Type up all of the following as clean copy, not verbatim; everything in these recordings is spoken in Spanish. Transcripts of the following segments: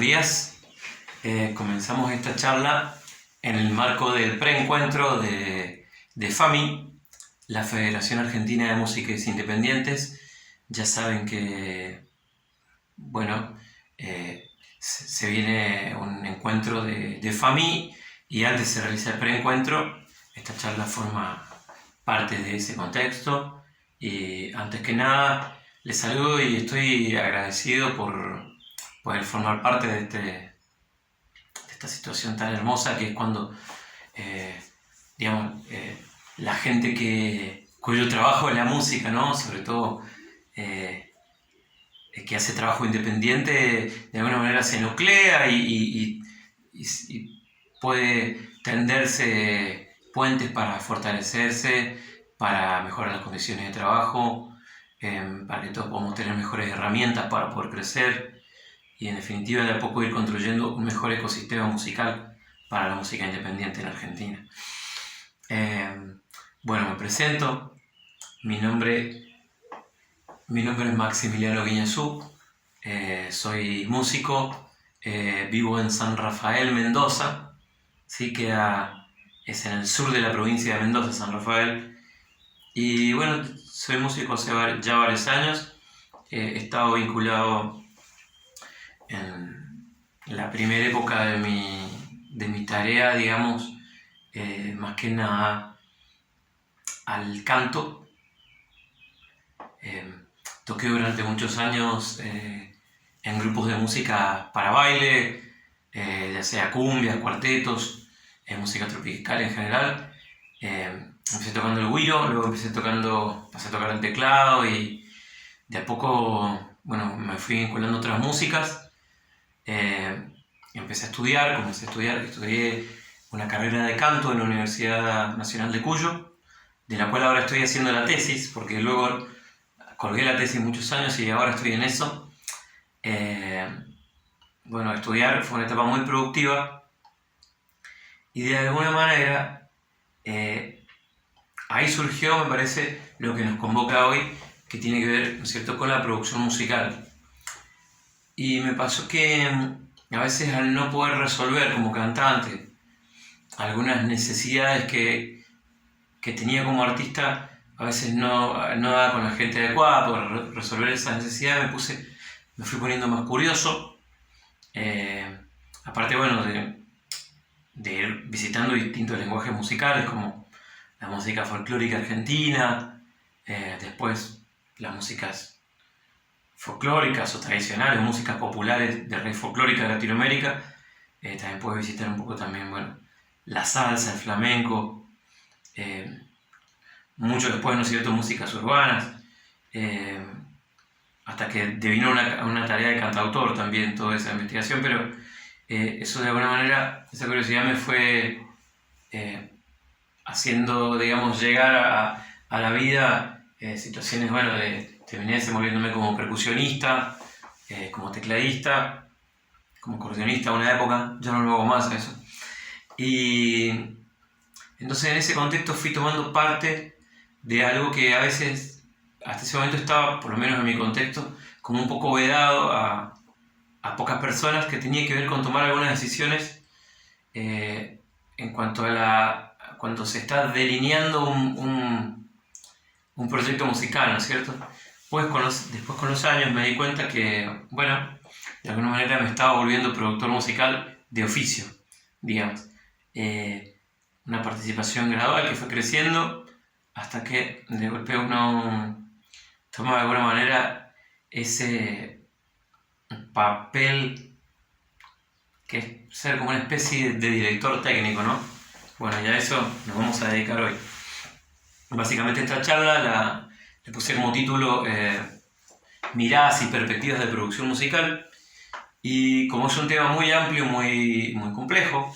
buenos días. Comenzamos esta charla en el marco del preencuentro de FAMI, la Federación Argentina de Músicos Independientes. Ya saben que, bueno, se viene un encuentro de FAMI y antes se realiza el preencuentro. Esta charla forma parte de ese contexto y antes que nada les saludo y estoy agradecido por poder formar parte de esta situación tan hermosa que es cuando la gente cuyo trabajo es la música, ¿no? Sobre todo que hace trabajo independiente, de alguna manera se nuclea y puede tenderse puentes para fortalecerse, para mejorar las condiciones de trabajo, para que todos podamos tener mejores herramientas para poder crecer y en definitiva de a poco ir construyendo un mejor ecosistema musical para la música independiente en Argentina. Bueno, me presento. Mi nombre es Maximiliano Guiñazú, soy músico, vivo en San Rafael, Mendoza, ¿sí? Es en el sur de la provincia de Mendoza, San Rafael, y bueno, soy músico hace ya varios años. He estado vinculado en la primera época de mi tarea, digamos, más que nada al canto. Toqué durante muchos años en grupos de música para baile, ya sea cumbias, cuartetos, música tropical en general. Empecé tocando el güiro, luego pasé a tocar el teclado y de a poco, bueno, me fui vinculando a otras músicas. Comencé a estudiar, estudié una carrera de canto en la Universidad Nacional de Cuyo, de la cual ahora estoy haciendo la tesis, porque luego colgué la tesis muchos años y ahora estoy en eso. Bueno, estudiar fue una etapa muy productiva y de alguna manera ahí surgió, me parece, lo que nos convoca hoy, que tiene que ver, ¿no es cierto?, con la producción musical. Y me pasó que a veces al no poder resolver como cantante algunas necesidades que tenía como artista, a veces no daba con la gente adecuada para resolver esas necesidades, me fui poniendo más curioso. Aparte, bueno, de ir visitando distintos lenguajes musicales como la música folclórica argentina, después las músicas folclóricas o tradicionales, músicas populares de raíz folclórica de Latinoamérica. También puedes visitar un poco también, bueno, la salsa, el flamenco, mucho después, ¿no es cierto?, músicas urbanas, hasta que devino una tarea de cantautor también toda esa investigación, pero eso de alguna manera, esa curiosidad me fue haciendo, digamos, llegar a la vida situaciones, bueno, terminé desenvolviéndome como percusionista, como tecladista, como acordeonista una época, ya no lo hago más a eso. Y entonces en ese contexto fui tomando parte de algo que a veces, hasta ese momento estaba, por lo menos en mi contexto, como un poco vedado a pocas personas, que tenía que ver con tomar algunas decisiones en cuanto cuando se está delineando un proyecto musical, ¿no es cierto? Después con los años me di cuenta que, bueno, de alguna manera me estaba volviendo productor musical de oficio, digamos. Una participación gradual que fue creciendo hasta que de golpe uno toma de alguna manera ese papel que es ser como una especie de director técnico, ¿no? Bueno, ya a eso nos vamos a dedicar hoy. Básicamente esta charla le puse como título Miradas y perspectivas de producción musical, y como es un tema muy amplio, muy, muy complejo,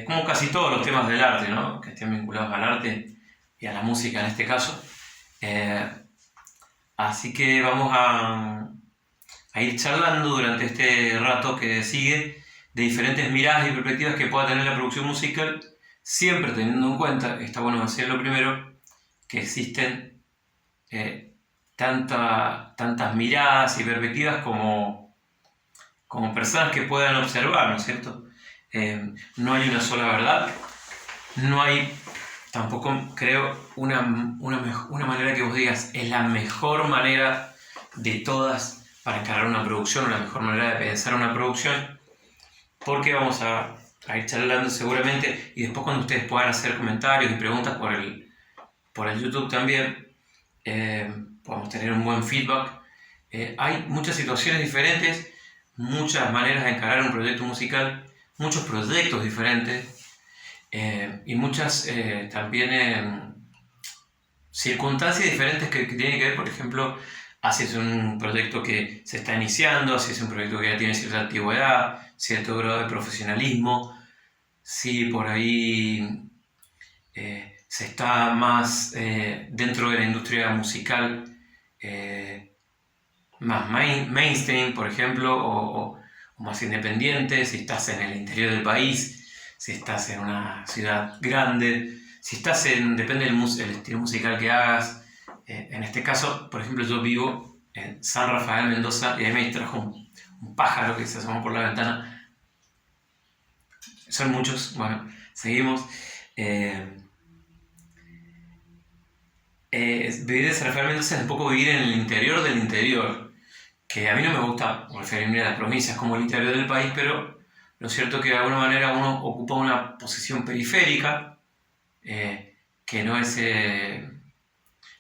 como casi todos los temas del arte, ¿no?, que estén vinculados al arte y a la música en este caso, así que vamos a ir charlando durante este rato que sigue de diferentes miradas y perspectivas que pueda tener la producción musical, siempre teniendo en cuenta, está bueno decirlo primero, que existen tantas miradas y perspectivas como como personas que puedan observar, ¿no es cierto? No hay una sola verdad, no hay tampoco, creo, una manera que vos digas es la mejor manera de todas para encarar una producción, o la mejor manera de pensar una producción, porque vamos a ir charlando seguramente, y después cuando ustedes puedan hacer comentarios y preguntas por el YouTube también, podemos tener un buen feedback. Hay muchas situaciones diferentes, muchas maneras de encarar un proyecto musical, muchos proyectos diferentes, y muchas también circunstancias diferentes que tienen que ver, por ejemplo, si es un proyecto que se está iniciando, si es un proyecto que ya tiene cierta antigüedad, cierto grado de profesionalismo, si por ahí se está más dentro de la industria musical, más mainstream, por ejemplo, o más independiente, si estás en el interior del país, si estás en una ciudad grande, si estás depende del estilo musical que hagas. En este caso, por ejemplo, yo vivo en San Rafael, Mendoza, y ahí me distrajo un pájaro que se asomó por la ventana. Son muchos, bueno, seguimos. Vivir en San Rafael, Mendoza es un poco vivir en el interior del interior, que a mí no me gusta referirme a las provincias como el interior del país, pero lo cierto es que de alguna manera uno ocupa una posición periférica, que no es...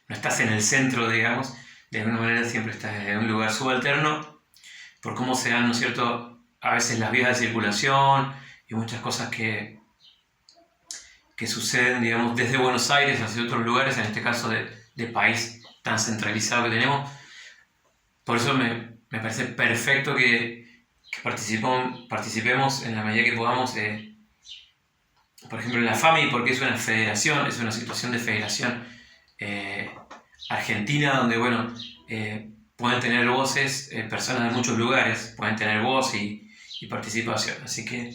no estás en el centro, digamos, de alguna manera siempre estás en un lugar subalterno, por cómo se dan, ¿no es cierto?, a veces las vías de circulación y muchas cosas que suceden, digamos, desde Buenos Aires hacia otros lugares, en este caso de país tan centralizado que tenemos. Por eso me parece perfecto que participemos en la medida que podamos, por ejemplo, en la FAMI, porque es una federación, es una situación de federación argentina, donde, bueno, pueden tener voces, personas de muchos lugares, pueden tener voz y participación. Así que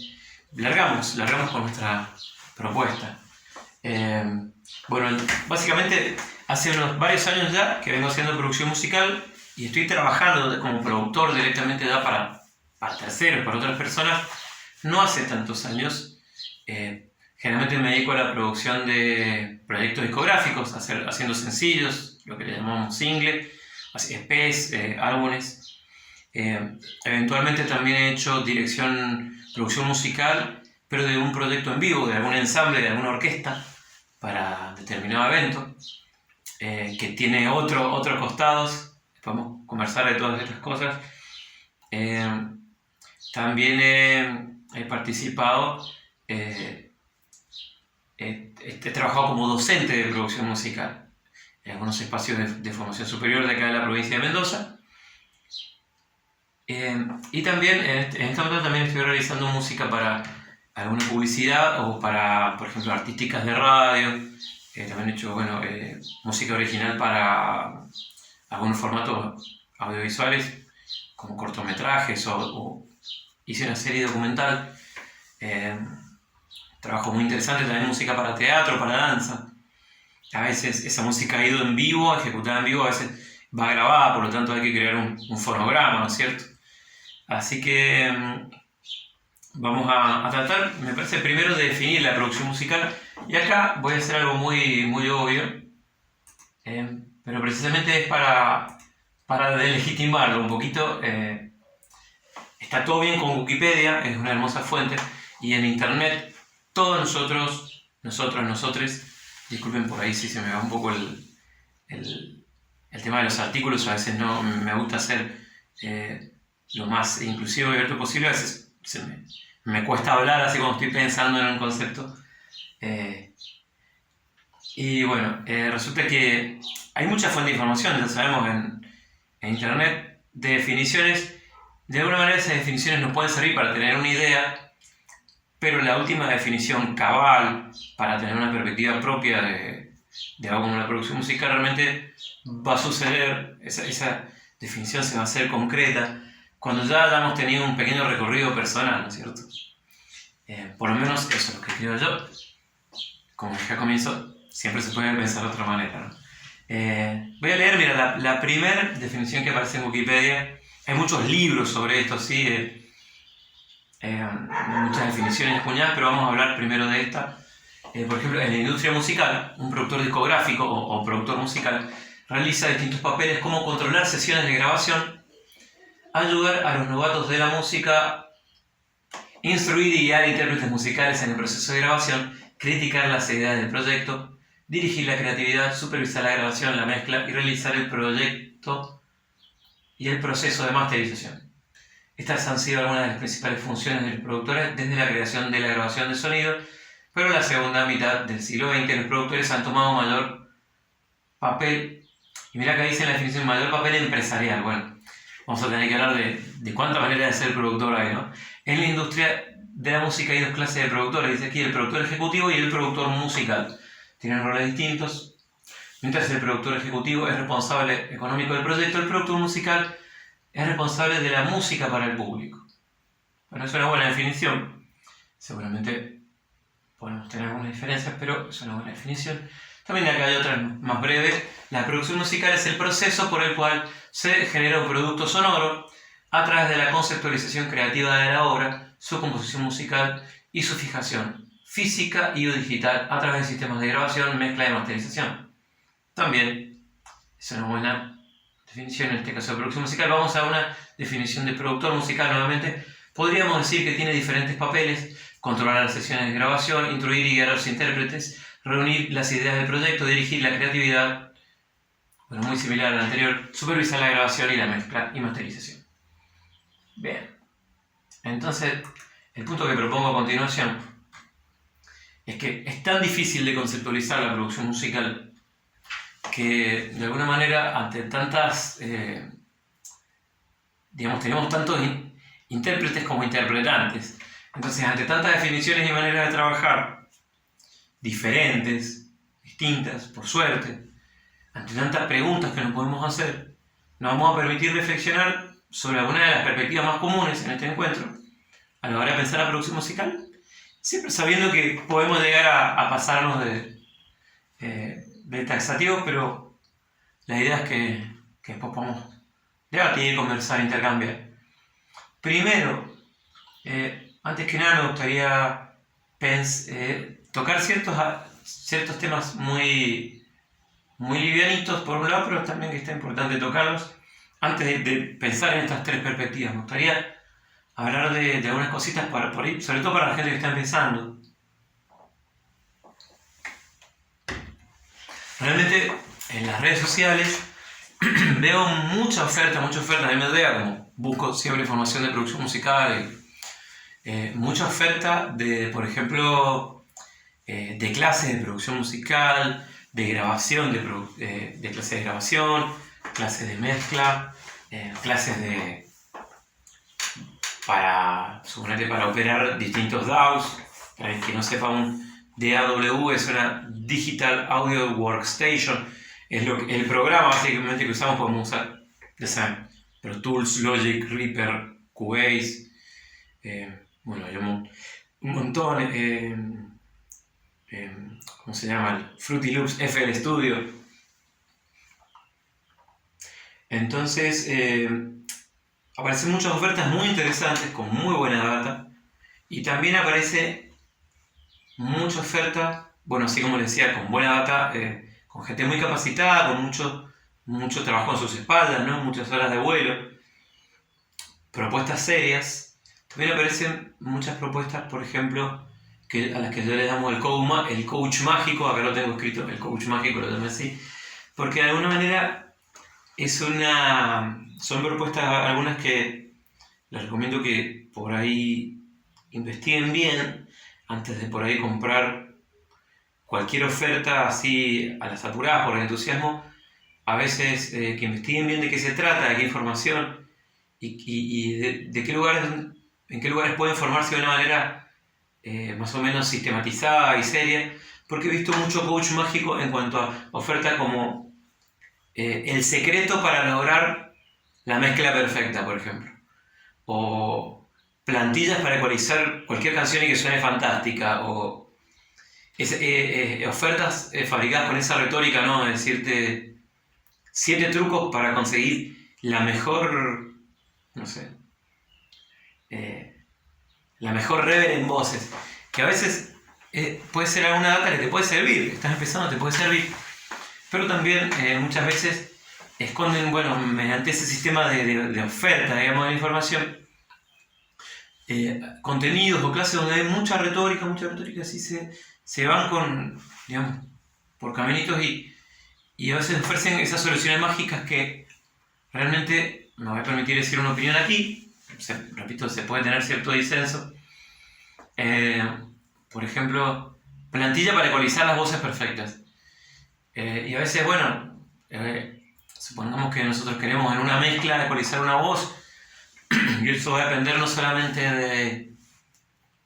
largamos con nuestra propuesta. Bueno, básicamente hace varios años ya que vengo haciendo producción musical y estoy trabajando como productor directamente ya para terceros, para otras personas, no hace tantos años. Generalmente me dedico a la producción de proyectos discográficos, haciendo sencillos, lo que le llamamos single, EPs, álbumes. Eventualmente también he hecho producción musical, pero de un proyecto en vivo, de algún ensamble, de alguna orquesta, para determinado evento, que tiene otros costados. Podemos conversar de todas estas cosas. También he participado, he trabajado como docente de producción musical en algunos espacios de formación superior de acá de la provincia de Mendoza. Y también en este momento también estoy realizando música para alguna publicidad o para, por ejemplo, artísticas de radio. También he hecho, bueno, música original para algunos formatos audiovisuales, como cortometrajes, o hice una serie documental. Trabajo muy interesante, también música para teatro, para danza. A veces esa música ha ido en vivo, ejecutada en vivo, a veces va grabada, por lo tanto hay que crear un fonograma, ¿no es cierto? Así que vamos a tratar, me parece, primero de definir la producción musical. Y acá voy a hacer algo muy, muy obvio, pero precisamente es para delegitimarlo un poquito. Está todo bien con Wikipedia, es una hermosa fuente, y en internet todos nosotros, disculpen por ahí si se me va un poco el tema de los artículos, a veces no me gusta hacer lo más inclusivo y abierto posible, a veces me cuesta hablar así como estoy pensando en un concepto. Y bueno, resulta que hay mucha fuente de información, ya sabemos, en internet, de definiciones. De alguna manera esas definiciones nos pueden servir para tener una idea, pero la última definición cabal, para tener una perspectiva propia de algo como la producción musical, realmente va a suceder, esa definición se va a hacer concreta cuando ya hayamos tenido un pequeño recorrido personal, ¿no es cierto? Por lo menos eso es lo que creo yo. Como dije al comienzo, siempre se puede pensar de otra manera, ¿no? Voy a leer, mira, la primera definición que aparece en Wikipedia. Hay muchos libros sobre esto, ¿sí? muchas definiciones acuñadas, pero vamos a hablar primero de esta. Por ejemplo, en la industria musical, un productor discográfico o productor musical realiza distintos papeles como controlar sesiones de grabación, ayudar a los novatos de la música, instruir y guiar a intérpretes musicales en el proceso de grabación, criticar las ideas del proyecto, dirigir la creatividad, supervisar la grabación, la mezcla y realizar el proyecto y el proceso de masterización. Estas han sido algunas de las principales funciones de los productores desde la creación de la grabación de sonido, pero en la segunda mitad del siglo XX los productores han tomado mayor papel, y mira que dice en la definición, mayor papel empresarial. Bueno, vamos a tener que hablar de cuántas maneras de ser productor hay, ¿no? En la industria de la música hay dos clases de productores, dice aquí el productor ejecutivo y el productor musical. Tienen roles distintos. Mientras el productor ejecutivo es responsable económico del proyecto, el productor musical es responsable de la música para el público. Bueno, es una buena definición. Seguramente podemos tener algunas diferencias, pero es una buena definición. También acá hay otras más breves. La producción musical es el proceso por el cual se genera un producto sonoro a través de la conceptualización creativa de la obra, su composición musical y su fijación física y o digital a través de sistemas de grabación, mezcla y masterización. También es una buena definición en este caso de producción musical. Vamos a una definición de productor musical nuevamente. Podríamos decir que tiene diferentes papeles: controlar las sesiones de grabación, instruir y guiar a los intérpretes, reunir las ideas del proyecto, dirigir la creatividad, bueno, muy similar al anterior, supervisar la grabación y la mezcla y masterización. Bien, entonces el punto que propongo a continuación es que es tan difícil de conceptualizar la producción musical que de alguna manera ante tantas, tenemos tantos intérpretes como interpretantes. Entonces ante tantas definiciones y maneras de trabajar diferentes, distintas, por suerte, ante tantas preguntas que nos podemos hacer, nos vamos a permitir reflexionar sobre alguna de las perspectivas más comunes en este encuentro a la hora de pensar la producción musical, siempre sabiendo que podemos llegar a pasarnos de taxativos, pero la idea es que después podamos debatir, conversar, intercambiar. Primero, antes que nada me gustaría tocar ciertos temas muy livianitos por un lado, pero también que está importante tocarlos antes de pensar en estas tres perspectivas. Me gustaría hablar de algunas cositas por ahí, sobre todo para la gente que está empezando. Realmente en las redes sociales veo mucha oferta, a mí me llega, como busco siempre información de producción musical, mucha oferta de, por ejemplo, de clases de producción musical, de grabación, de clases de grabación, clases de mezcla, clases para operar distintos DAWs. Para el que no sepa, un DAW es una Digital Audio Workstation. Es el programa básicamente que usamos, podemos usar, ya saben, Pro Tools, Logic, Reaper, Cubase, bueno, hay un montón, ¿cómo se llama? Fruity Loops, FL Studio. Entonces, aparecen muchas ofertas muy interesantes, con muy buena data, y también aparece mucha oferta, bueno, así como les decía, con buena data, con gente muy capacitada, con mucho trabajo en sus espaldas, ¿no? Muchas horas de vuelo, propuestas serias. También aparecen muchas propuestas, por ejemplo, a las que yo le damos el coach mágico. Acá lo tengo escrito, el coach mágico, lo llamé así, porque de alguna manera son propuestas algunas que les recomiendo que por ahí investiguen bien antes de por ahí comprar cualquier oferta así a las apuradas por el entusiasmo. A veces que investiguen bien de qué se trata, de qué información y de qué lugares, en qué lugares pueden formarse de una manera más o menos sistematizada y seria, porque he visto mucho coach mágico en cuanto a ofertas como el secreto para lograr la mezcla perfecta, por ejemplo, o plantillas para ecualizar cualquier canción y que suene fantástica, o ofertas fabricadas con esa retórica, ¿no? De decirte 7 trucos para conseguir la mejor, no sé, la mejor reverb en voces, que a veces puede ser alguna data que te puede servir, estás empezando, te puede servir, pero también muchas veces esconden, bueno, mediante ese sistema de oferta, digamos, de la información, contenidos o clases donde hay mucha retórica, así se van con, digamos, por caminitos y a veces ofrecen esas soluciones mágicas que realmente, me voy a permitir decir una opinión aquí, repito, se puede tener cierto disenso. Por ejemplo, plantilla para ecualizar las voces perfectas. Y a veces, bueno, supongamos que nosotros queremos en una mezcla ecualizar una voz, y eso va a depender no solamente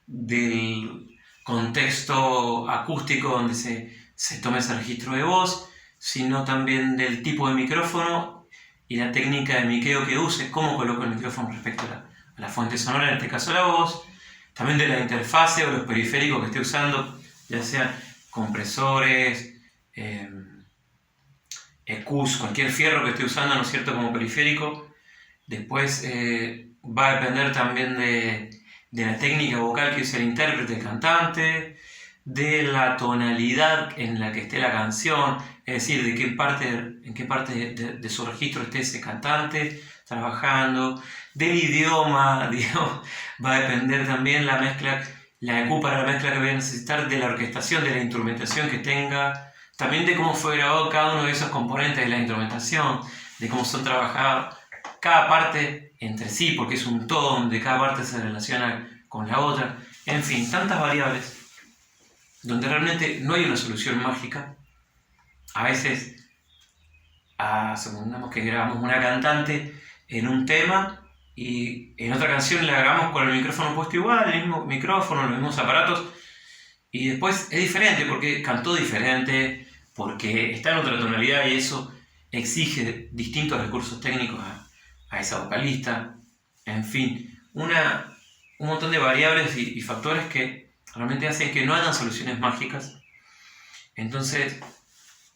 del contexto acústico donde se tome ese registro de voz, sino también del tipo de micrófono y la técnica de miqueo que use, cómo coloco el micrófono respecto a la fuente sonora, en este caso la voz, también de la interfase o los periféricos que esté usando, ya sean compresores, EQs, cualquier fierro que esté usando, ¿no es cierto?, como periférico. Después va a depender también de la técnica vocal que use el intérprete, el cantante, de la tonalidad en la que esté la canción, es decir, en qué parte de su registro esté ese cantante trabajando, del idioma, digamos, va a depender también la mezcla, la EQ para la mezcla que voy a necesitar, de la orquestación, de la instrumentación que tenga, también de cómo fue grabado cada uno de esos componentes de la instrumentación, de cómo son trabajados cada parte entre sí, porque es un todo donde cada parte se relaciona con la otra, en fin, tantas variables donde realmente no hay una solución mágica. A veces, supongamos que grabamos una cantante en un tema y en otra canción la grabamos con el micrófono puesto igual, el mismo micrófono, los mismos aparatos, y después es diferente porque cantó diferente, porque está en otra tonalidad y eso exige distintos recursos técnicos a esa vocalista, en fin, un montón de variables y factores que realmente hacen que no hayan soluciones mágicas. Entonces,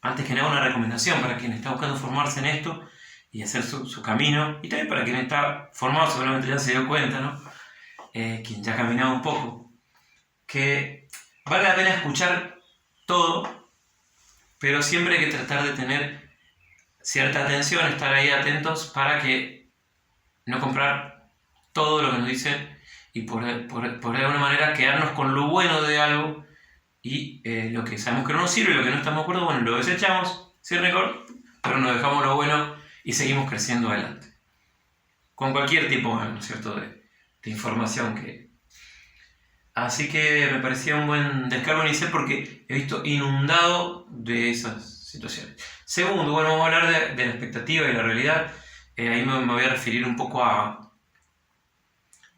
antes que nada, una recomendación para quien está buscando formarse en esto y hacer su camino, y también para quien está formado, seguramente ya se dio cuenta, ¿no? Quien ya ha caminado un poco, que vale la pena escuchar todo, pero siempre hay que tratar de tener cierta atención, estar ahí atentos para que no comprar todo lo que nos dicen y por alguna manera quedarnos con lo bueno de algo y lo que sabemos que no nos sirve y lo que no estamos de acuerdo, bueno, lo desechamos, sin récord, pero nos dejamos lo bueno y seguimos creciendo adelante. Con cualquier tipo, ¿no es cierto?, de información que... Así que me parecía un buen descargo inicial porque he visto inundado de esas situaciones. Segundo, bueno, vamos a hablar de la expectativa y la realidad. Ahí me voy a referir un poco a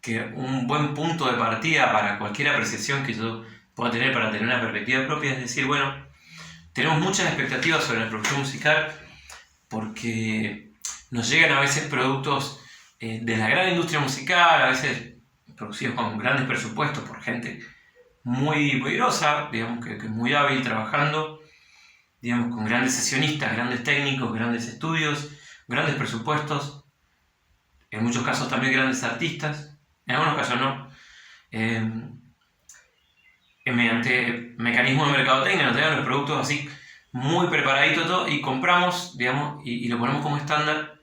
que un buen punto de partida para cualquier apreciación que yo pueda tener para tener una perspectiva propia es decir, bueno, tenemos muchas expectativas sobre la producción musical porque nos llegan a veces productos de la gran industria musical, a veces producidos con grandes presupuestos por gente muy poderosa, digamos que es muy hábil trabajando, digamos, con grandes sesionistas, grandes técnicos, grandes estudios, grandes presupuestos, en muchos casos también grandes artistas, en algunos casos no, mediante mecanismos de mercadotecnia nos llegan los productos así muy preparaditos todo, y compramos, digamos, y lo ponemos como estándar,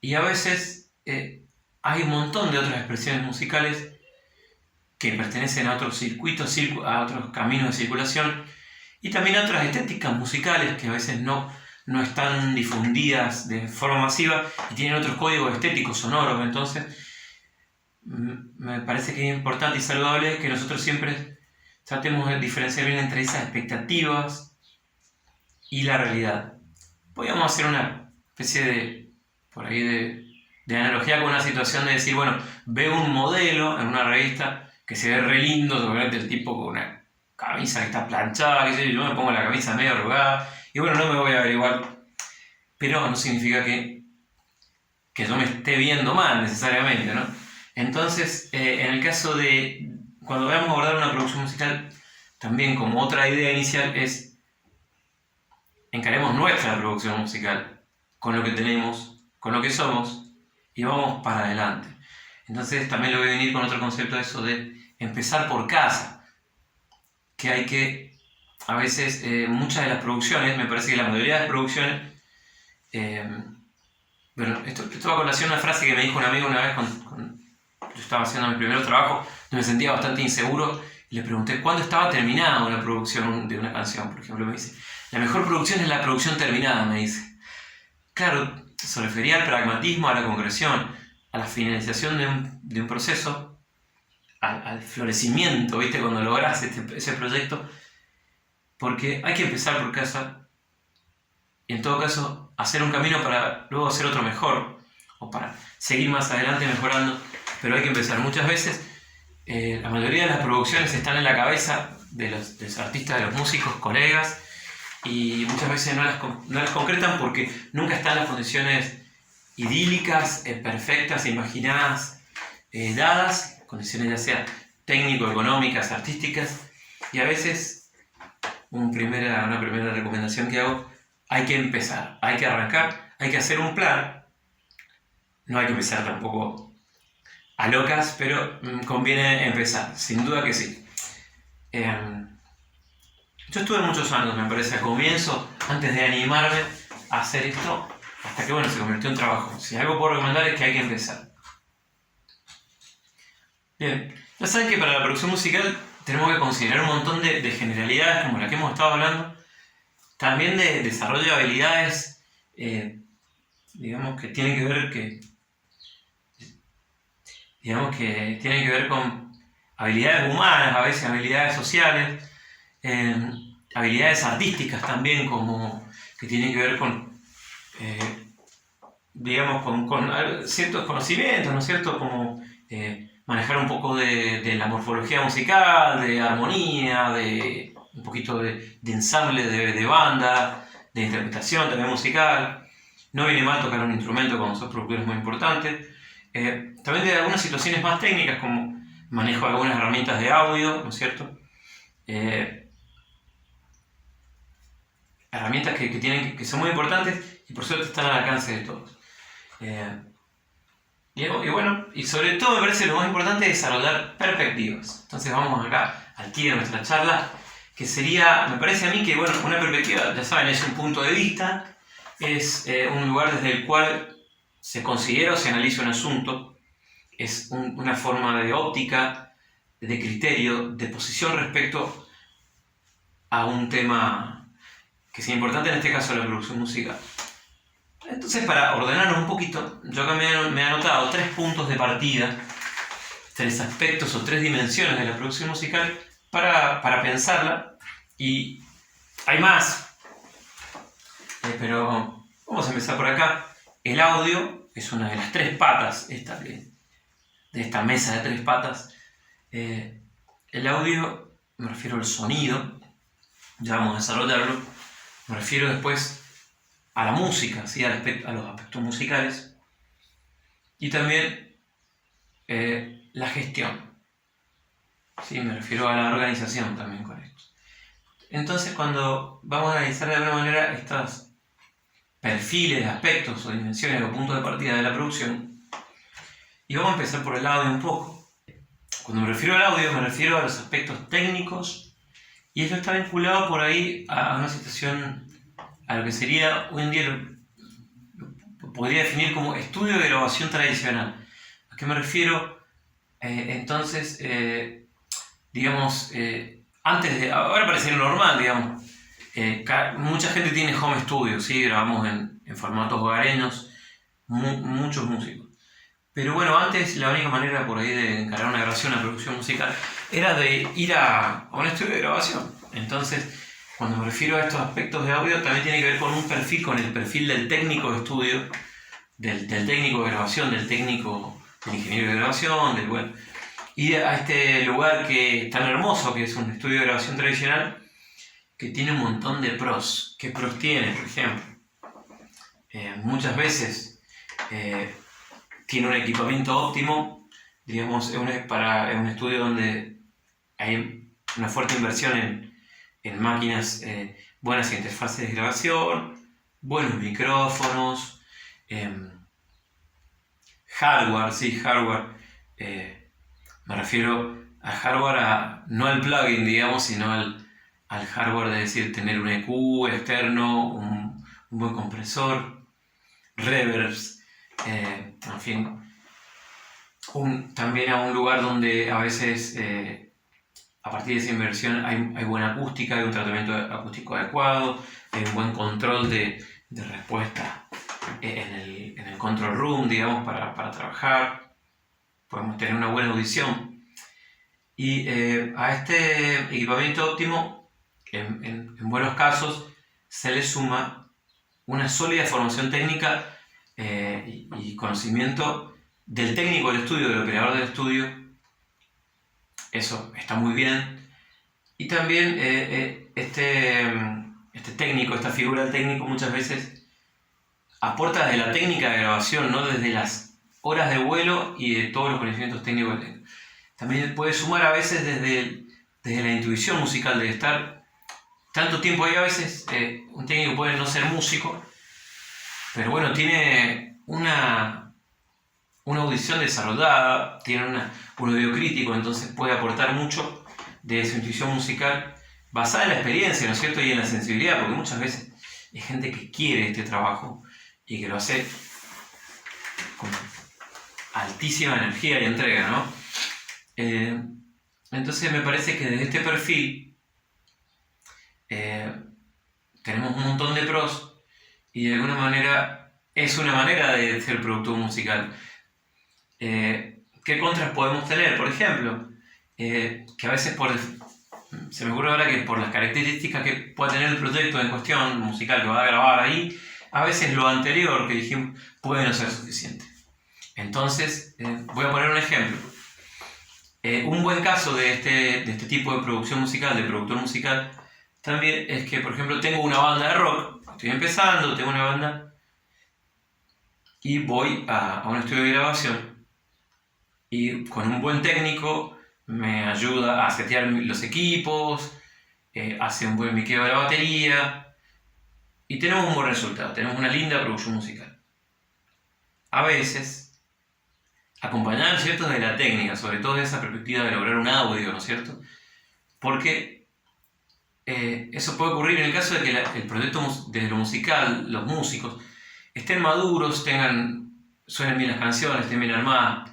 y a veces hay un montón de otras expresiones musicales que pertenecen a otros circuitos, a otros caminos de circulación, y también a otras estéticas musicales que a veces no están difundidas de forma masiva y tienen otros códigos estéticos sonoros. Entonces me parece que es importante y saludable que nosotros siempre tratemos de diferenciar bien entre esas expectativas y la realidad. Podríamos hacer una especie de analogía con una situación de decir, bueno, veo un modelo en una revista que se ve re lindo, seguramente el tipo con una camisa que está planchada, qué sé yo me pongo la camisa medio arrugada, y bueno, no me voy a ver igual, pero no significa que yo me esté viendo mal necesariamente, ¿no? Entonces, en el caso de cuando vamos a abordar una producción musical, también como otra idea inicial es encaremos nuestra producción musical con lo que tenemos, con lo que somos, y vamos para adelante. Entonces también lo voy a venir con otro concepto de eso de empezar por casa. Que hay que, a veces, muchas de las producciones, me parece que la mayoría de las producciones, bueno, esto va a colación una frase que me dijo un amigo una vez yo estaba haciendo mi primer trabajo, y me sentía bastante inseguro, y le pregunté cuándo estaba terminada una producción de una canción, por ejemplo. Me dice, la mejor producción es la producción terminada, me dice. Claro, se refería al pragmatismo, a la concreción, a la finalización de un proceso, al florecimiento, ¿viste? Cuando logras ese proyecto, porque hay que empezar por casa y en todo caso hacer un camino para luego hacer otro mejor o para seguir más adelante mejorando, pero hay que empezar. Muchas veces la mayoría de las producciones están en la cabeza de los artistas, de los músicos, colegas, y muchas veces no las concretan porque nunca están las condiciones idílicas, perfectas, imaginadas, dadas, condiciones ya sea técnico-económicas, artísticas, y a veces una primera recomendación que hago: hay que empezar, hay que arrancar, hay que hacer un plan. No hay que empezar tampoco a locas, pero conviene empezar, sin duda que sí. Yo estuve muchos años, me parece, al comienzo, antes de animarme a hacer esto, hasta que, bueno, se convirtió en trabajo. Si algo puedo recomendar es que hay que empezar. Bien, ya saben que para la producción musical tenemos que considerar un montón de generalidades, como la que hemos estado hablando, también de desarrollo de habilidades, digamos que tienen que ver con habilidades humanas, a veces habilidades sociales, habilidades artísticas también, como que tienen que ver con, digamos, con ciertos conocimientos, ¿no es cierto? Como manejar un poco de la morfología musical, de armonía, de un poquito de ensamble de banda, de interpretación también musical. No viene mal tocar un instrumento cuando sos productor, es muy importante. También de algunas situaciones más técnicas, como manejo de algunas herramientas de audio, ¿no es cierto? Herramientas que son muy importantes y por suerte están al alcance de todos. Y bueno, y sobre todo me parece lo más importante es desarrollar perspectivas. Entonces vamos acá al key de nuestra charla, que sería, me parece a mí que, bueno, una perspectiva, ya saben, es un punto de vista, es un lugar desde el cual se considera o se analiza un asunto, es una forma de óptica, de criterio, de posición respecto a un tema que es importante, en este caso la producción musical. Entonces, para ordenarnos un poquito, yo acá me he anotado 3 puntos de partida, 3 aspectos o 3 dimensiones de la producción musical para pensarla, y hay más, pero vamos a empezar por acá. El audio es una de las 3 patas de esta mesa de 3 patas. El audio, me refiero al sonido, ya vamos a desarrollarlo. Me refiero después a la música, ¿sí? A los aspectos musicales, y también la gestión, ¿sí? Me refiero a la organización también con esto. Entonces, cuando vamos a analizar de alguna manera estos perfiles, aspectos o dimensiones o puntos de partida de la producción, y vamos a empezar por el audio un poco. Cuando me refiero al audio, me refiero a los aspectos técnicos, y esto está vinculado por ahí a una situación, a lo que sería hoy en día lo podría definir como estudio de grabación tradicional. ¿A qué me refiero? Entonces, digamos, ahora parece normal, digamos, mucha gente tiene home studio, ¿sí? Grabamos en formatos hogareños, muchos músicos. Pero bueno, antes la única manera por ahí de encarar una grabación, una producción musical, era de ir a un estudio de grabación. Entonces, cuando me refiero a estos aspectos de audio, también tiene que ver con un perfil, con el perfil del técnico de estudio, del técnico de grabación, del ingeniero de grabación, y a este lugar que tan hermoso, que es un estudio de grabación tradicional, que tiene un montón de pros. ¿Qué pros tiene, por ejemplo? Muchas veces tiene un equipamiento óptimo, digamos, es un estudio donde hay una fuerte inversión en máquinas, buenas interfaces de grabación, buenos micrófonos, hardware, Me refiero al hardware, no al plugin, digamos, sino al hardware, de decir, tener un EQ externo, un buen compresor, reverbs, en fin. También a un lugar donde a veces, a partir de esa inversión, hay buena acústica, hay un tratamiento acústico adecuado, hay un buen control de respuesta en el control room, digamos, para trabajar. Podemos tener una buena audición. Y a este equipamiento óptimo, en buenos casos, se le suma una sólida formación técnica y conocimiento del técnico del estudio, del operador del estudio. Eso está muy bien. Y también este técnico, esta figura del técnico, muchas veces aporta desde la técnica de grabación, no desde las horas de vuelo y de todos los conocimientos técnicos que tenga. También puede sumar a veces desde la intuición musical, de estar tanto tiempo ahí. A veces un técnico puede no ser músico, pero bueno, tiene una audición desarrollada, tiene un oído crítico, entonces puede aportar mucho de su intuición musical basada en la experiencia, ¿no es cierto? Y en la sensibilidad, porque muchas veces hay gente que quiere este trabajo y que lo hace con altísima energía y entrega, ¿no? Entonces me parece que desde este perfil tenemos un montón de pros, y de alguna manera es una manera de ser productor musical. ¿Qué contras podemos tener? Por ejemplo, que a veces se me ocurre ahora que por las características que pueda tener el proyecto en cuestión musical que va a grabar ahí, a veces lo anterior que dijimos puede no ser suficiente. Entonces, voy a poner un ejemplo. Un buen caso de este tipo de producción musical, de productor musical, también es que, por ejemplo, tengo una banda de rock, estoy empezando, tengo una banda, y voy a un estudio de grabación, y con un buen técnico me ayuda a setear los equipos, hace un buen miqueo de la batería, y tenemos un buen resultado, tenemos una linda producción musical. A veces, acompañar, ¿cierto?, de la técnica, sobre todo de esa perspectiva de lograr un audio, ¿no es cierto? Porque eso puede ocurrir en el caso de que el proyecto desde lo musical, los músicos, estén maduros, suenen bien las canciones, estén bien armadas.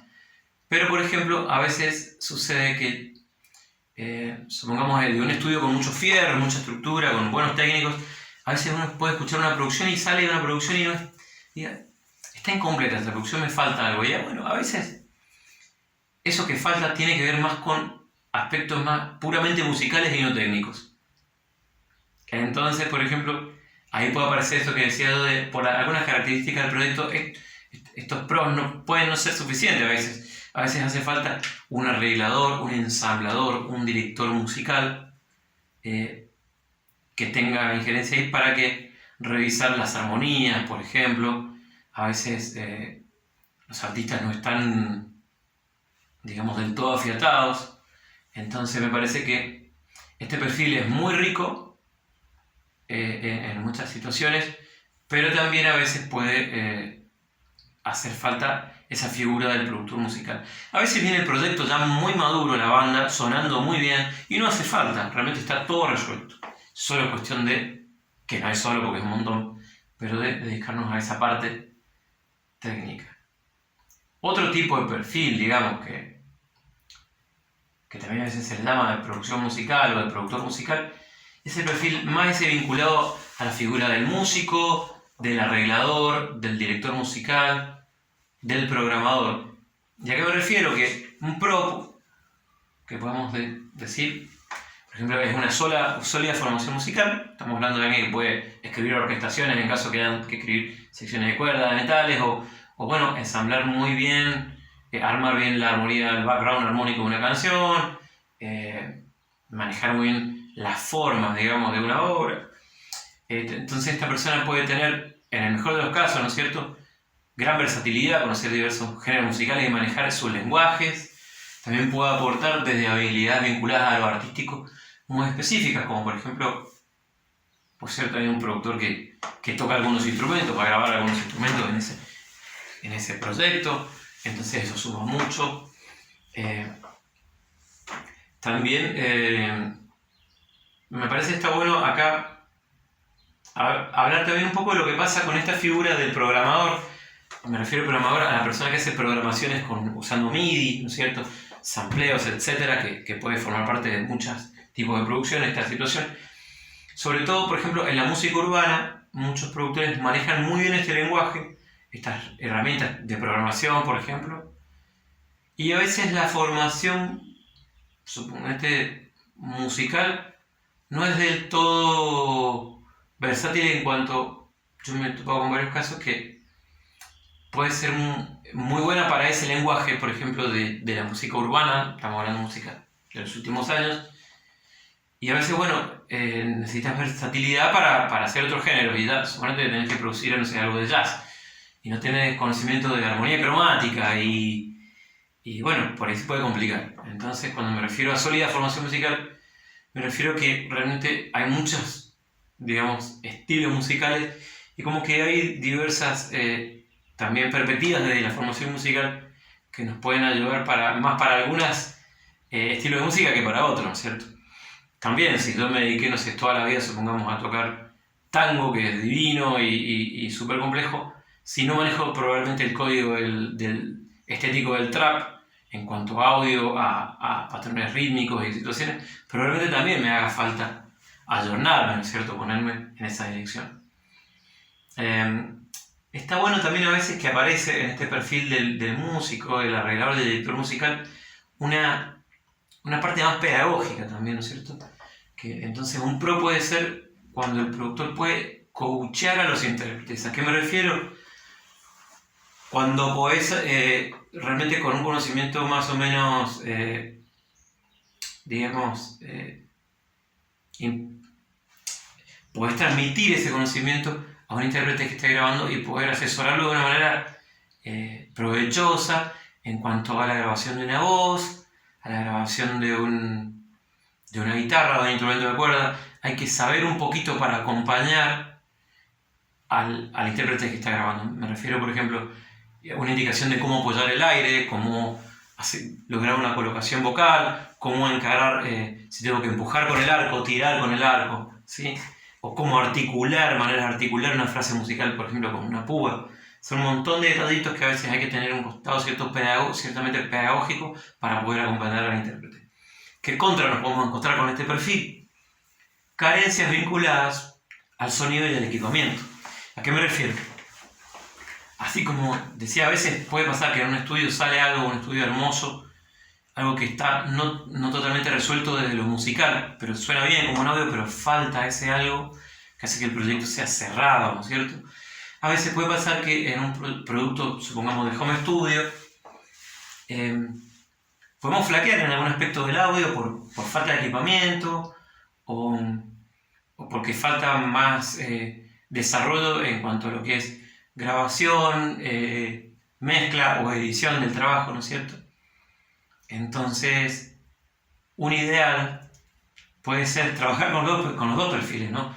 Pero, por ejemplo, a veces sucede que, supongamos, de un estudio con mucho fierro, mucha estructura, con buenos técnicos, a veces uno puede escuchar una producción y sale de una producción y no está incompleta esta producción, me falta algo. Y bueno, a veces eso que falta tiene que ver más con aspectos más puramente musicales y no técnicos. Entonces, por ejemplo, ahí puede aparecer esto que decía por algunas características del proyecto, estos pros pueden no ser suficientes a veces. A veces hace falta un arreglador, un ensamblador, un director musical que tenga injerencia ahí para que revisar las armonías, por ejemplo. A veces los artistas no están, digamos, del todo afiatados. Entonces me parece que este perfil es muy rico en muchas situaciones, pero también a veces puede hacer falta esa figura del productor musical. A veces viene el proyecto ya muy maduro, la banda sonando muy bien, y no hace falta, realmente está todo resuelto. Solo es cuestión que no es solo porque es un montón, pero de dedicarnos a esa parte técnica. Otro tipo de perfil, digamos, que también a veces se le llama de producción musical o de productor musical, es el perfil más vinculado a la figura del músico, del arreglador, del director musical, del programador. ¿Y a qué me refiero? Que un pro, que podemos decir, por ejemplo, es una sólida formación musical. Estamos hablando de alguien que puede escribir orquestaciones en caso que haya que escribir secciones de cuerdas, de metales, o bueno, ensamblar muy bien, armar bien la armonía, el background armónico de una canción, manejar muy bien las formas, digamos, de una obra. Entonces esta persona puede tener, en el mejor de los casos, ¿no es cierto?, gran versatilidad, conocer diversos géneros musicales y manejar sus lenguajes. También puede aportar desde habilidades vinculadas a lo artístico muy específicas, como por ejemplo, por cierto, hay un productor que toca algunos instrumentos, para grabar algunos instrumentos en ese proyecto, entonces eso suma mucho. Eh, También me parece que está bueno acá hablar también un poco de lo que pasa con esta figura del programador. Me refiero al programador a la persona que hace programaciones usando MIDI, ¿no es cierto? Sampleos, etcétera, que puede formar parte de muchos tipos de producción, esta situación. Sobre todo, por ejemplo, en la música urbana, muchos productores manejan muy bien este lenguaje, estas herramientas de programación, por ejemplo, y a veces la formación, suponete, musical, no es del todo versátil en cuanto, yo me he topado con varios casos que puede ser muy buena para ese lenguaje, por ejemplo, de la música urbana, estamos hablando de música de los últimos años, y a veces, bueno, necesitas versatilidad para hacer otros géneros, y ya, suponete que tenés que producir, no sé, algo de jazz, y no tenés conocimiento de armonía cromática, y bueno, por ahí se puede complicar. Entonces, cuando me refiero a sólida formación musical, me refiero a que realmente hay muchos, digamos, estilos musicales y como que hay diversas también perspectivas de la formación musical que nos pueden ayudar más para algunos estilos de música que para otros, ¿no es cierto? También, si yo me dediqué, no sé, toda la vida, supongamos, a tocar tango, que es divino y súper complejo, si no manejo probablemente el código del estético del trap en cuanto a audio, a patrones rítmicos y situaciones, probablemente también me haga falta ayornarme, ¿no es cierto?, ponerme en esa dirección. Está bueno también a veces que aparece en este perfil del músico, del arreglador, del director musical, una parte más pedagógica también, ¿no es cierto? Que entonces un pro puede ser cuando el productor puede coachear a los intérpretes. ¿A qué me refiero? Cuando podés realmente con un conocimiento más o menos, digamos, podés transmitir ese conocimiento a un intérprete que esté grabando y poder asesorarlo de una manera provechosa en cuanto a la grabación de una voz, a la grabación de una guitarra o de un instrumento de cuerda. Hay que saber un poquito para acompañar al intérprete que está grabando. Me refiero, por ejemplo, a una indicación de cómo apoyar el aire, cómo lograr una colocación vocal, cómo encarar, si tengo que empujar con el arco, tirar con el arco, ¿sí? O cómo maneras de articular una frase musical, por ejemplo, con una púa. Son un montón de detallitos que a veces hay que tener un costado ciertamente pedagógico para poder acompañar al intérprete. ¿Qué contra nos podemos encontrar con este perfil? Carencias vinculadas al sonido y al equipamiento. ¿A qué me refiero? Así como decía, a veces puede pasar que en un estudio sale algo, un estudio hermoso, algo que está no totalmente resuelto desde lo musical, pero suena bien como un audio, pero falta ese algo que hace que el proyecto sea cerrado, ¿no es cierto? A veces puede pasar que en un producto, supongamos de home studio, podemos flaquear en algún aspecto del audio por falta de equipamiento o porque falta más desarrollo en cuanto a lo que es grabación, mezcla o edición del trabajo, ¿no es cierto? Entonces, un ideal puede ser trabajar con los dos perfiles, ¿no?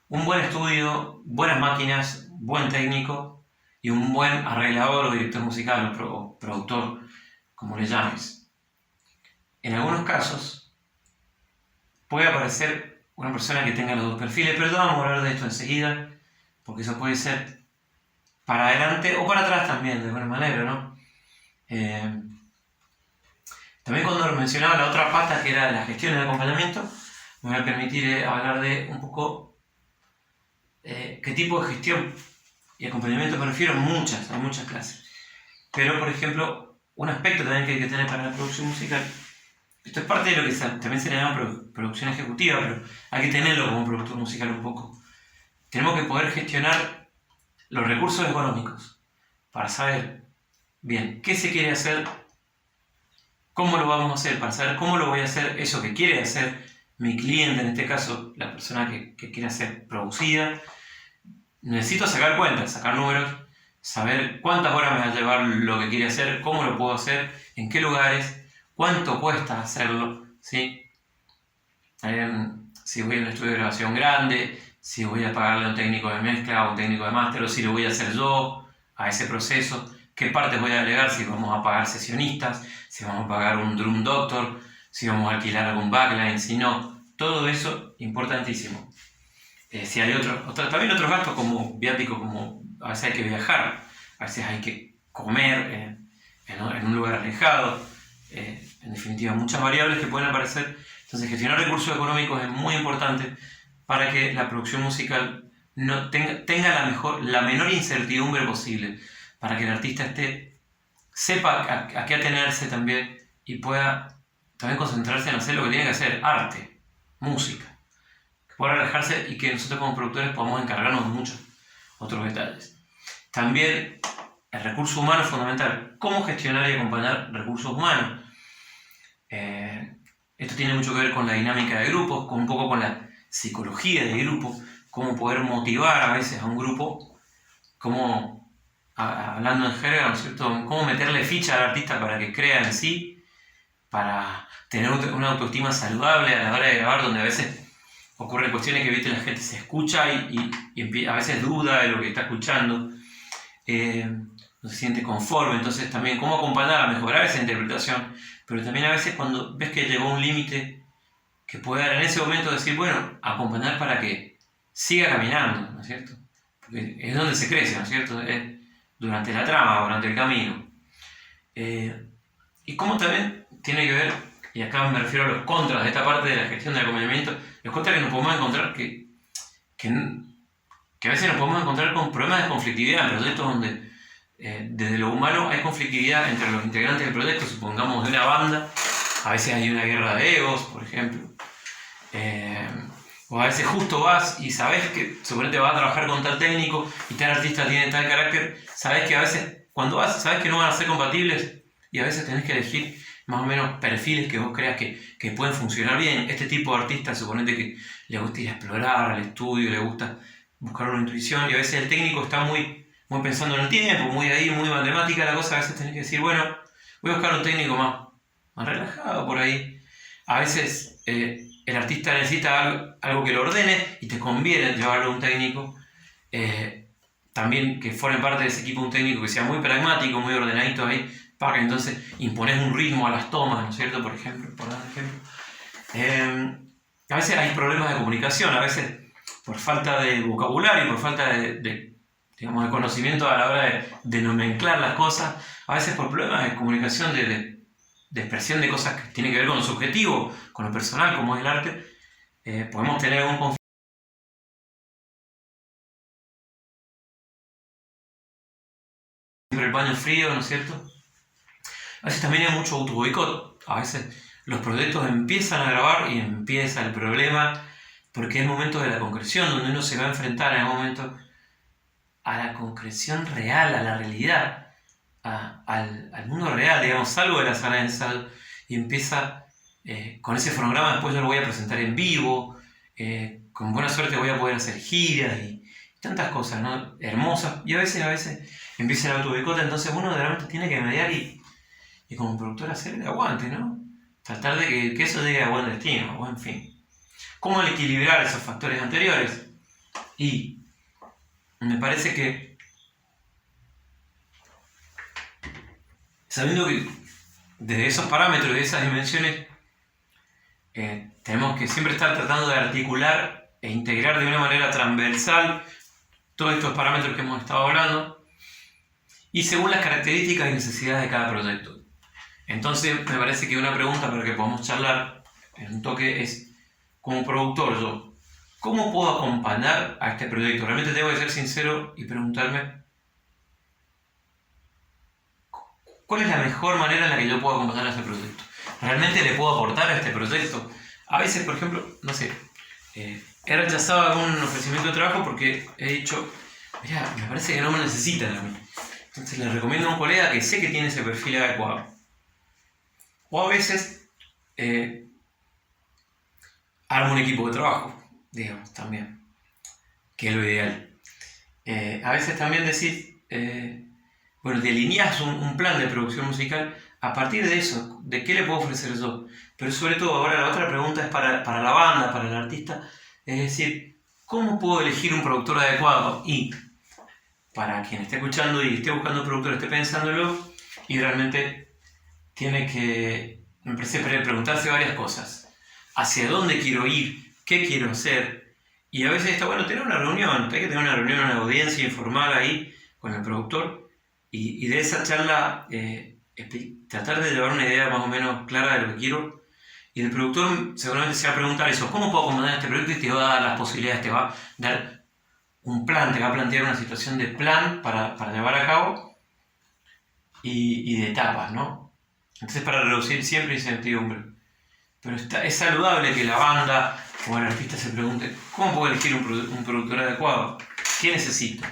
Un buen estudio, buenas máquinas, buen técnico y un buen arreglador o director musical o productor, como le llames. En algunos casos puede aparecer una persona que tenga los dos perfiles, pero ya vamos a hablar de esto enseguida, porque eso puede ser para adelante o para atrás también, de alguna manera, ¿no? También cuando mencionaba la otra pata, que era la gestión y el acompañamiento, me voy a permitir hablar de un poco qué tipo de gestión y acompañamiento me refiero. Hay muchas clases. Pero, por ejemplo, un aspecto también que hay que tener para la producción musical, esto es parte de lo que también se le llama producción ejecutiva, pero hay que tenerlo como productor musical un poco. Tenemos que poder gestionar los recursos económicos para saber bien qué se quiere hacer, cómo lo vamos a hacer, para saber cómo lo voy a hacer, eso que quiere hacer mi cliente, en este caso la persona que quiere hacer producida. Necesito sacar cuentas, sacar números, saber cuántas horas me va a llevar lo que quiere hacer, cómo lo puedo hacer, en qué lugares, cuánto cuesta hacerlo, ¿sí? Si voy a un estudio de grabación grande, si voy a pagarle a un técnico de mezcla o un técnico de máster, o si lo voy a hacer yo a ese proceso, qué partes voy a delegar, si vamos a pagar sesionistas, si vamos a pagar un drum doctor, si vamos a alquilar algún backline, si no. Todo eso importantísimo. Si hay también otros gastos como viáticos, como a veces hay que viajar, a veces hay que comer en un lugar alejado, en definitiva muchas variables que pueden aparecer. Entonces gestionar recursos económicos es muy importante para que la producción musical no tenga la menor incertidumbre posible, para que el artista sepa a qué atenerse también y pueda también concentrarse en hacer lo que tiene que hacer, arte, música, que pueda relajarse y que nosotros como productores podamos encargarnos de muchos otros detalles. También el recurso humano es fundamental. ¿Cómo gestionar y acompañar recursos humanos? Esto tiene mucho que ver con la dinámica de grupos, un poco con la psicología de grupo, cómo poder motivar a veces a un grupo, cómo, hablando en jerga, ¿no es cierto?, cómo meterle ficha al artista para que crea en sí, para tener una autoestima saludable a la hora de grabar, donde a veces ocurren cuestiones que, viste, la gente se escucha y a veces duda de lo que está escuchando, no se siente conforme. Entonces también cómo acompañar a mejorar esa interpretación, pero también a veces cuando ves que llegó un límite, que puede dar en ese momento decir, bueno, acompañar para que siga caminando, ¿no es cierto? Porque es donde se crece, ¿no es cierto? Es durante la trama, durante el camino. Y cómo también tiene que ver, y acá me refiero a los contras de esta parte de la gestión del acompañamiento, los contras que nos podemos encontrar, que a veces nos podemos encontrar con problemas de conflictividad en proyectos donde desde lo humano hay conflictividad entre los integrantes del proyecto, supongamos de una banda, a veces hay una guerra de egos, por ejemplo, o a veces justo vas y sabes que seguramente vas a trabajar con tal técnico y tal artista tiene tal carácter, sabes que a veces cuando vas, sabes que no van a ser compatibles y a veces tenés que elegir más o menos perfiles que vos creas que pueden funcionar bien. Este tipo de artista, suponete que le gusta ir a explorar al estudio, le gusta buscar una intuición y a veces el técnico está muy pensando en el tiempo, muy ahí, muy matemática la cosa. A veces tenés que decir, bueno, voy a buscar un técnico más relajado por ahí. A veces el artista necesita algo que lo ordene y te conviene llevarlo a un técnico. También que forme parte de ese equipo un técnico que sea muy pragmático, muy ordenadito ahí, para que entonces impones un ritmo a las tomas, ¿no es cierto? Por ejemplo, por dar ejemplo. A veces hay problemas de comunicación, a veces por falta de vocabulario, por falta de conocimiento a la hora de nomenclar las cosas, a veces por problemas de comunicación, de expresión de cosas que tienen que ver con lo subjetivo, con lo personal, como es el arte, podemos tener un conflicto. Siempre el paño frío, ¿no es cierto? A veces también hay mucho autoboicot. A veces los proyectos empiezan a grabar y empieza el problema porque es el momento de la concreción, donde uno se va a enfrentar en el momento a la concreción real, a la realidad, al mundo real, digamos, salgo de la sala de ensayo y empieza con ese fonograma. Después yo lo voy a presentar en vivo, con buena suerte voy a poder hacer giras y tantas cosas, ¿no?, hermosas, y a veces empieza el autoboicot. Entonces uno realmente tiene que mediar y como productor hacer el aguante, ¿no? Tratar de que eso llegue a buen destino, o en fin. ¿Cómo equilibrar esos factores anteriores? Y me parece que, sabiendo que desde esos parámetros, de esas dimensiones, tenemos que siempre estar tratando de articular e integrar de una manera transversal todos estos parámetros que hemos estado hablando y según las características y necesidades de cada proyecto. Entonces me parece que una pregunta para que podamos charlar en un toque es, como productor yo, ¿cómo puedo acompañar a este proyecto? Realmente tengo que ser sincero y preguntarme ¿cuál es la mejor manera en la que yo puedo acompañar a este proyecto? ¿Realmente le puedo aportar a este proyecto? A veces, por ejemplo, no sé, he rechazado algún ofrecimiento de trabajo porque he dicho, mira, me parece que no me necesitan a mí. Entonces le recomiendo a un colega que sé que tiene ese perfil adecuado. O a veces armo un equipo de trabajo, digamos, también, que es lo ideal. A veces también decir, bueno, delineas un plan de producción musical a partir de eso, de qué le puedo ofrecer yo. Pero sobre todo, ahora la otra pregunta es para la banda, para el artista, es decir, ¿cómo puedo elegir un productor adecuado? Y para quien esté escuchando y esté buscando un productor, esté pensándolo, y realmente tiene que, me parece, preguntarse varias cosas. ¿Hacia dónde quiero ir? ¿Qué quiero hacer? Y a veces está bueno tener una reunión, hay que tener una reunión, una audiencia informal ahí con el productor, y de esa charla tratar de llevar una idea más o menos clara de lo que quiero. Y el productor seguramente se va a preguntar eso: ¿cómo puedo acomodar este proyecto? Y te va a dar las posibilidades, te va a dar un plan, te va a plantear una situación de plan para llevar a cabo y de etapas, ¿no? Entonces, para reducir siempre incertidumbre. Pero es saludable que la banda o el artista se pregunte: ¿cómo puedo elegir un productor adecuado? ¿Qué necesito?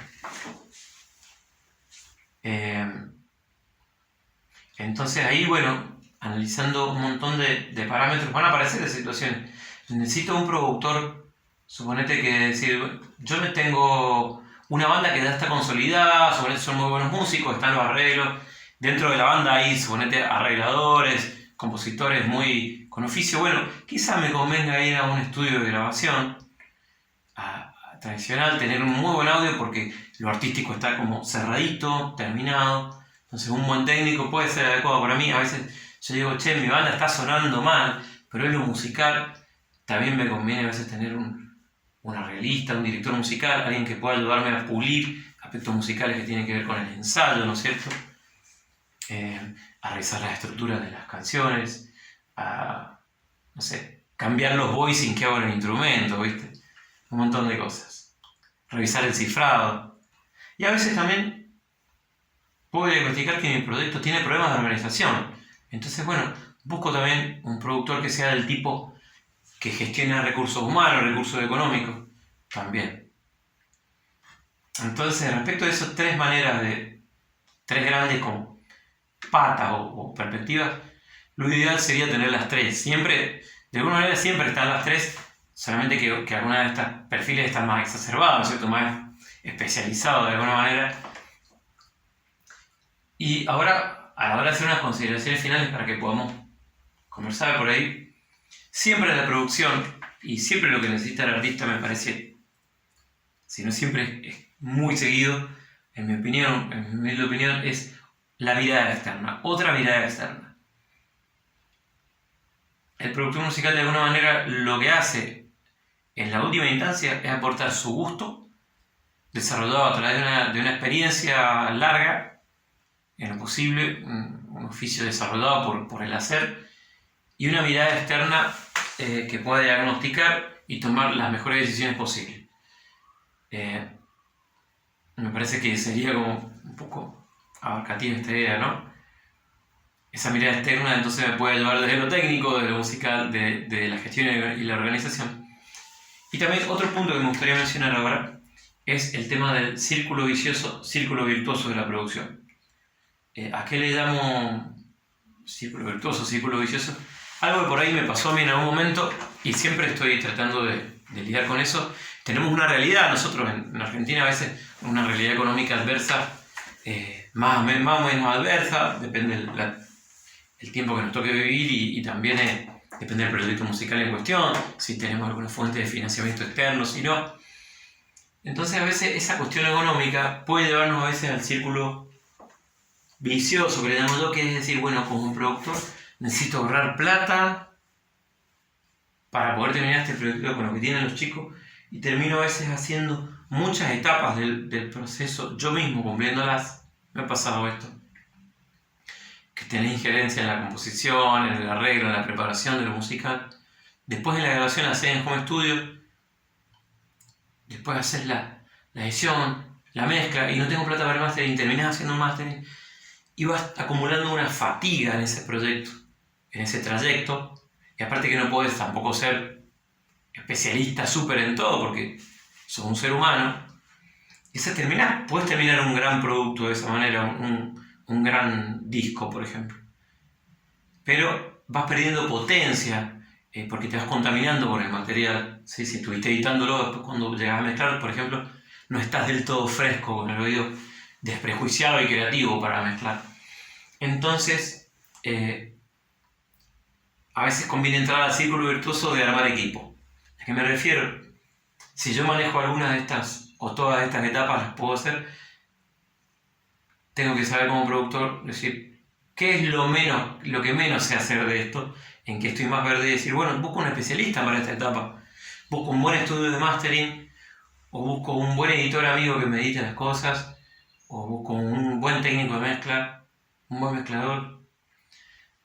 Entonces ahí, bueno, analizando un montón de parámetros, van a aparecer de situaciones. Necesito un productor, suponete que decir, yo me tengo una banda que ya está consolidada, suponete son muy buenos músicos, están los arreglos, dentro de la banda hay, suponete, arregladores, compositores muy con oficio. Bueno, quizá me convenga ir a un estudio de grabación tradicional, tener un muy buen audio porque lo artístico está como cerradito, terminado. Entonces un buen técnico puede ser adecuado para mí. A veces yo digo, che, mi banda está sonando mal, pero en lo musical también me conviene a veces tener un arreglista, un director musical, alguien que pueda ayudarme a pulir aspectos musicales que tienen que ver con el ensayo, ¿no es cierto? A revisar las estructuras de las canciones, a, no sé, cambiar los voicing que hago en el instrumento, ¿viste? Un montón de cosas. Revisar el cifrado. Y a veces también puedo diagnosticar que mi proyecto tiene problemas de organización. Entonces, bueno, busco también un productor que sea del tipo que gestione recursos humanos, recursos económicos, también. Entonces, respecto a esas tres maneras tres grandes como patas o perspectivas, lo ideal sería tener las tres. Siempre, de alguna manera, siempre están las tres, solamente que alguna de estas perfiles están más exacerbados, ¿no es cierto? Más especializados de alguna manera. Y ahora, a la hora de hacer unas consideraciones finales para que podamos conversar por ahí, siempre la producción y siempre lo que necesita el artista, me parece, si no siempre es muy seguido, en mi opinión, en mi humilde opinión, es la mirada externa, otra mirada externa. El productor musical, de alguna manera, lo que hace en la última instancia es aportar su gusto, desarrollado a través de una experiencia larga, en lo posible, un oficio desarrollado por el hacer, y una mirada externa que pueda diagnosticar y tomar las mejores decisiones posibles. Me parece que sería como un poco abarcativa esta idea, ¿no? Esa mirada externa entonces me puede ayudar desde lo técnico, desde lo musical, de la gestión y la organización. Y también otro punto que me gustaría mencionar ahora es el tema del círculo vicioso, círculo virtuoso de la producción. ¿A qué le llamo círculo virtuoso, círculo vicioso? Algo que por ahí me pasó a mí en algún momento y siempre estoy tratando de lidiar con eso. Tenemos una realidad, nosotros en Argentina a veces, una realidad económica adversa, más o menos adversa, depende del tiempo que nos toque vivir y también depende del proyecto musical en cuestión, si tenemos alguna fuente de financiamiento externo, si no. Entonces a veces esa cuestión económica puede llevarnos a veces al círculo vicioso, que le llamo yo, que es decir, bueno, como un productor necesito ahorrar plata para poder terminar este proyecto con lo que tienen los chicos, y termino a veces haciendo muchas etapas del proceso yo mismo, cumpliéndolas. Me ha pasado esto, que tenés injerencia en la composición, en el arreglo, en la preparación de lo musical. Después de la grabación la haces en home studio, después haces la edición, la mezcla, y no tengo plata para el mastering, terminás haciendo un mastering y vas acumulando una fatiga en ese proyecto, en ese trayecto. Y aparte que no puedes tampoco ser especialista súper en todo porque sos un ser humano. Y puedes terminar un gran producto de esa manera, un gran disco, por ejemplo. Pero vas perdiendo potencia porque te vas contaminando con el material. ¿Sí? Si estuviste editándolo, después cuando llegas a mezclar, por ejemplo, no estás del todo fresco, con el oído desprejuiciado y creativo para mezclar. Entonces, a veces conviene entrar al círculo virtuoso de armar equipo. ¿A qué me refiero? Si yo manejo algunas de estas o todas estas etapas, las puedo hacer, tengo que saber como productor, decir, ¿qué es lo que menos sé hacer de esto? En que estoy más verde y decir, bueno, busco un especialista para esta etapa. Busco un buen estudio de mastering, o busco un buen editor amigo que me edite las cosas, o busco un buen técnico de mezcla, un buen mezclador.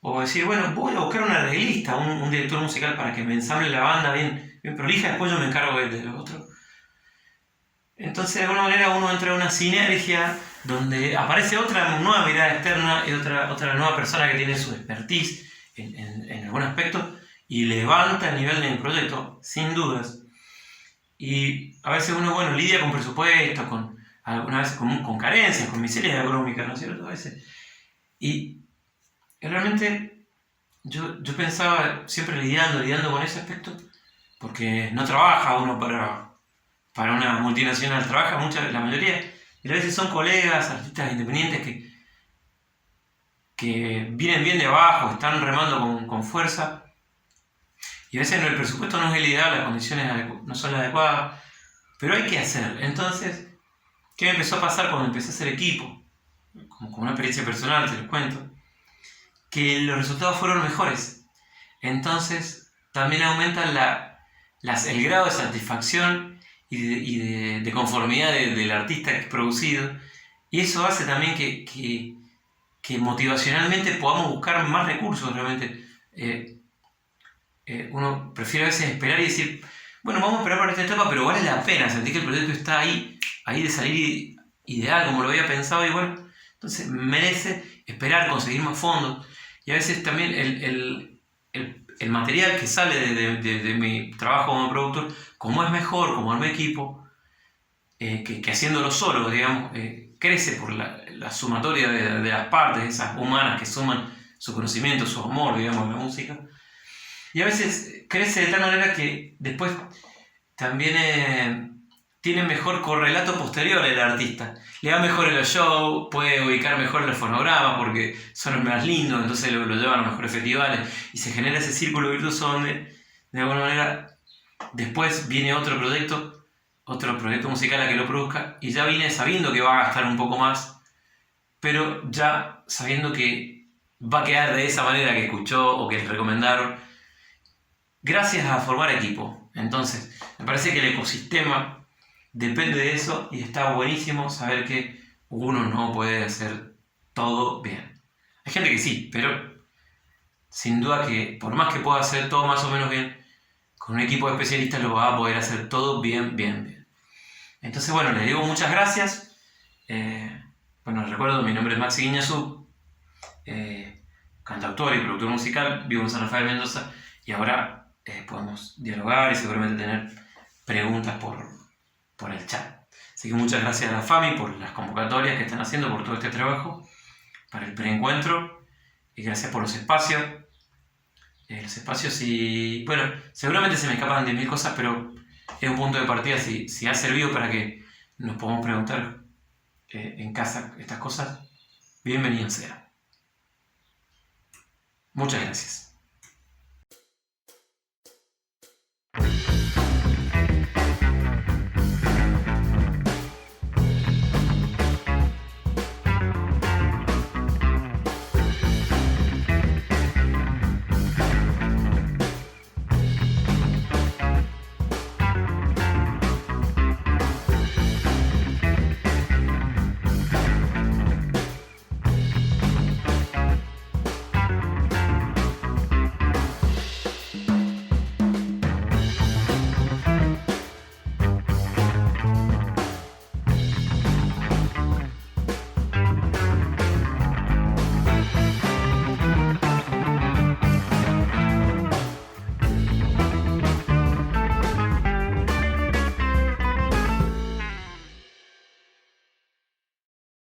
O decir, bueno, voy a buscar un arreglista, un director musical para que me ensamble la banda bien prolija, después yo me encargo de lo otro. Entonces, de alguna manera, uno entra en una sinergia donde aparece otra nueva mirada externa y otra nueva persona que tiene su expertise en algún aspecto y levanta el nivel del proyecto, sin dudas. Y a veces uno, bueno, lidia con presupuestos, algunas veces con carencias, con miserias económicas, ¿no es cierto? A veces. Y realmente yo pensaba siempre lidiando con ese aspecto, porque no trabaja uno para una multinacional, trabaja la mayoría, y a veces son colegas, artistas independientes que vienen bien de abajo, están remando con fuerza, y a veces el presupuesto no es el ideal, las condiciones no son las adecuadas, pero hay que hacer. Entonces, ¿qué me empezó a pasar cuando empecé a hacer equipo? Como una experiencia personal, te lo cuento, que los resultados fueron mejores. Entonces, también aumenta el grado de satisfacción y de conformidad del artista que es producido. Y eso hace también que motivacionalmente podamos buscar más recursos realmente. Uno prefiere a veces esperar y decir, bueno, vamos a esperar para esta etapa, pero vale la pena, sentir que el proyecto está ahí de salir ideal como lo había pensado y bueno, entonces merece esperar, conseguir más fondos. Y a veces también el material que sale de mi trabajo como productor, como es mejor, como armé equipo, que haciéndolo solo, digamos, crece por la sumatoria de las partes, esas humanas que suman su conocimiento, su amor, digamos, a la música. Y a veces crece de tal manera que después también tiene mejor correlato posterior el artista. Le va mejor en los shows, puede ubicar mejor en los fonogramas porque son más lindos, entonces lo llevan a los mejores festivales y se genera ese círculo virtuoso donde de alguna manera después viene otro proyecto musical a que lo produzca y ya viene sabiendo que va a gastar un poco más, pero ya sabiendo que va a quedar de esa manera que escuchó o que le recomendaron, gracias a formar equipo. Entonces, me parece que el ecosistema depende de eso y está buenísimo saber que uno no puede hacer todo bien. Hay gente que sí, pero sin duda que por más que pueda hacer todo más o menos bien, con un equipo de especialistas lo va a poder hacer todo bien. Entonces, bueno, les digo muchas gracias. Bueno, recuerdo, mi nombre es Maxi Guiñazú, cantautor y productor musical, vivo en San Rafael, Mendoza, y ahora podemos dialogar y seguramente tener preguntas por el chat. Así que muchas gracias a la FAMI por las convocatorias que están haciendo, por todo este trabajo, para el preencuentro, y gracias por los espacios. Y bueno, seguramente se me escapan de mil cosas, pero es un punto de partida si ha servido para que nos podamos preguntar en casa estas cosas, bienvenido sea. Muchas gracias.